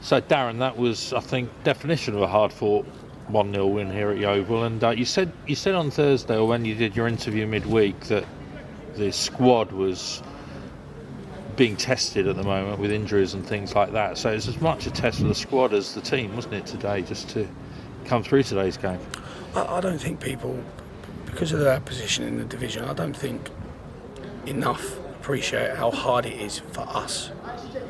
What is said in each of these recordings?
So, Darren, that was, I think, definition of a hard-fought 1-0 win here at Yeovil. And you said on Thursday, or when you did your interview midweek, that the squad was being tested at the moment with injuries and things like that. So it's as much a test for the squad as the team, wasn't it, today, just to come through today's game? I don't think people, because of their position in the division, I don't think enough appreciate how hard it is for us,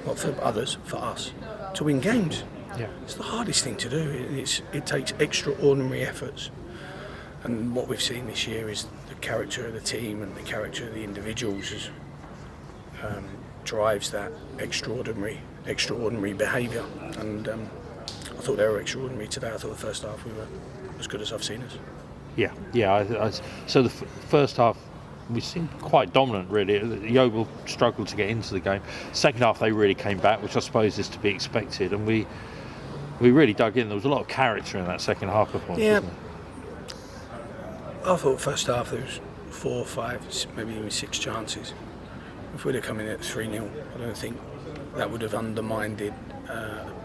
not for others, for us, to win games. Yeah. It's the hardest thing to do. It takes extraordinary efforts. And what we've seen this year is the character of the team and the character of the individuals drives that extraordinary behaviour. And I thought they were extraordinary today. I thought the first half we were as good as I've seen us. Yeah. So the first half we seemed quite dominant, really. Yeovil struggled to get into the game. Second half they really came back, which I suppose is to be expected, and we really dug in. There was a lot of character in that second half performance, wasn't there? I thought first half there was 4, 5, maybe even 6 chances. If we'd have come in at 3-0, I don't think that would have undermined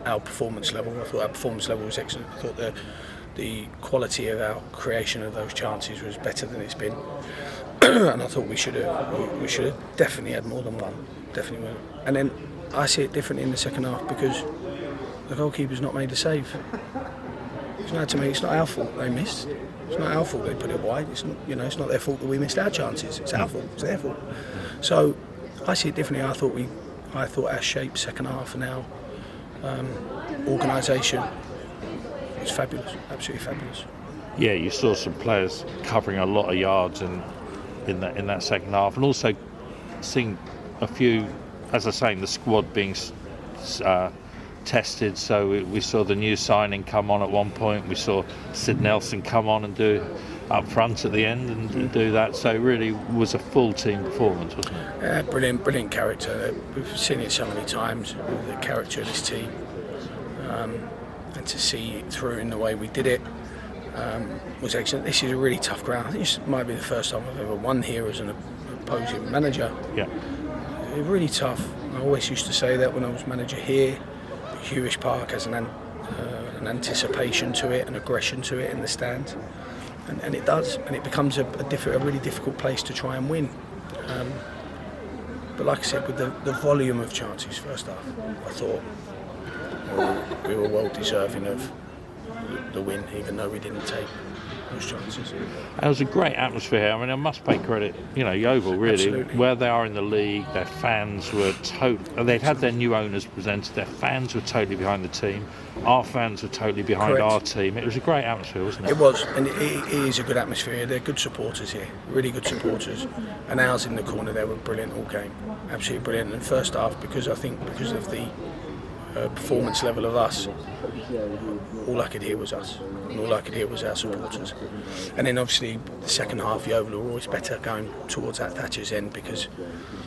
our performance level. I thought our performance level was excellent. I thought the quality of our creation of those chances was better than it's been. And I thought we should have definitely had more than one. Definitely. And then I see it differently in the second half because the goalkeeper's not made a save. It's not our fault they missed. It's not our fault they put it wide. It's not their fault that we missed our chances. It's our fault. It's their fault. So I see it differently. I thought our shape second half and our organisation was fabulous. Absolutely fabulous. Yeah, you saw some players covering a lot of yards in that second half, and also seeing a few, as I say, the squad being tested. So we saw the new signing come on at one point. We saw Sid Nelson come on and do up front at the end and do that. So it really was a full team performance, wasn't it? Brilliant character. We've seen it so many times, the character of this team, and to see it through in the way we did it was excellent. This is a really tough ground. I think this might be the first time I've ever won here as an opposing manager. Yeah. It's really tough. I always used to say that when I was manager here. Hewish Park has an anticipation to it, an aggression to it in the stand, and it does, and it becomes a really difficult place to try and win. But like I said, with the volume of chances first half, I thought we were well deserving of the win, even though we didn't take those chances. It was a great atmosphere here. I mean, I must pay credit, Yeovil, really. Absolutely. Where they are in the league, their fans were they'd had their new owners presented, their fans were totally behind the team, our fans were totally behind Correct. Our team. It was a great atmosphere, wasn't it? It was, and it is a good atmosphere. They're good supporters here, really good supporters, and ours in the corner there were brilliant all game, absolutely brilliant. And first half, because of the performance level of us, all I could hear was us, and all I could hear was our supporters. And then obviously the second half, Yeovil were always better going towards that Thatcher's end because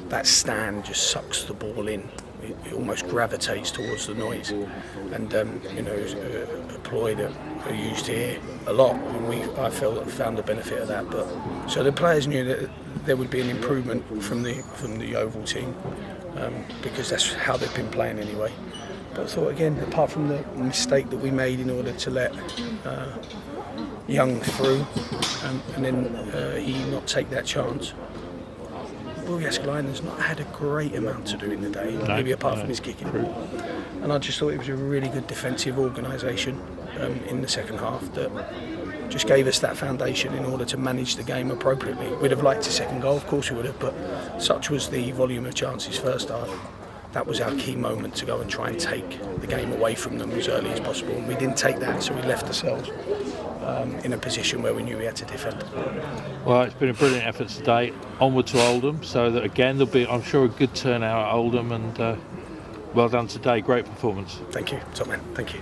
that stand just sucks the ball in. It almost gravitates towards the noise, and a ploy that we used here a lot, and I found the benefit of that. But so the players knew that there would be an improvement from the Yeovil team because that's how they've been playing anyway. But I thought again, apart from the mistake that we made in order to let Young through, and then he not take that chance. Willie Escalainen's not had a great amount to do in the day, maybe apart from his kicking. And I just thought it was a really good defensive organisation in the second half that just gave us that foundation in order to manage the game appropriately. We'd have liked a second goal, of course we would have, but such was the volume of chances first half. That was our key moment to go and try and take the game away from them as early as possible. And we didn't take that, so we left ourselves in a position where we knew we had to defend. Well, it's been a brilliant effort today. Onward to Oldham, so that again there'll be, I'm sure, a good turnout at Oldham, and well done today. Great performance. Thank you, top man. Thank you.